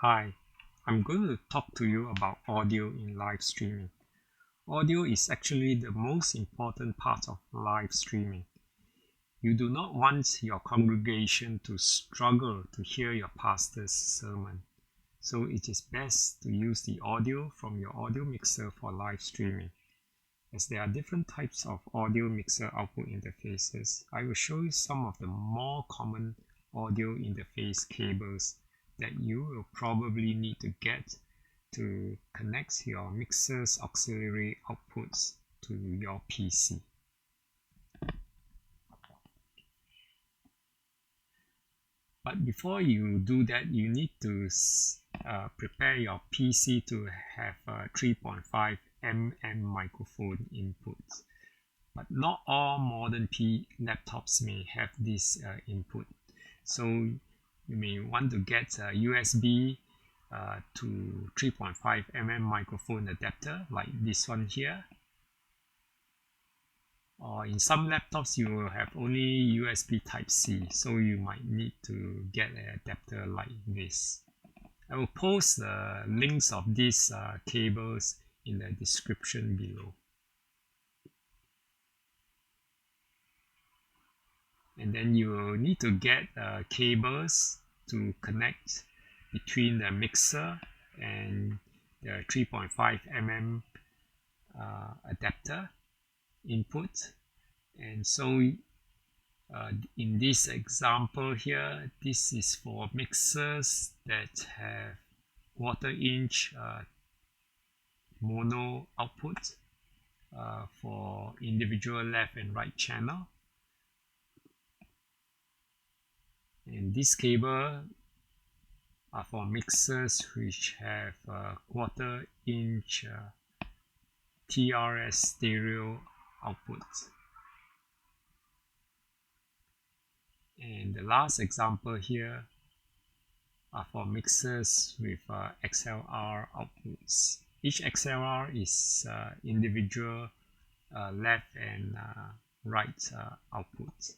Hi, I'm going to talk to you about audio in live streaming. Audio is actually the most important part of live streaming. You do not want your congregation to struggle to hear your pastor's sermon. So it is best to use the audio from your audio mixer for live streaming. As there are different types of audio mixer output interfaces, I will show you some of the more common audio interface cables that you will probably need to get to connect your mixer's auxiliary outputs to your PC. But before you do that, you need to prepare your PC to have a 3.5 mm microphone input. But not all modern laptops may have this input. So you may want to get a USB to 3.5 mm microphone adapter like this one here. Or in some laptops you will have only USB Type-C, so you might need to get an adapter like this. I will post the links of these cables in the description below. And then you will need to get cables to connect between the mixer and the 3.5 mm adapter input. And so in this example here, this is for mixers that have quarter-inch mono output for individual left and right channel. And this cable are for mixers which have quarter-inch TRS stereo output. And the last example here are for mixers with XLR outputs. Each XLR is individual left and right output.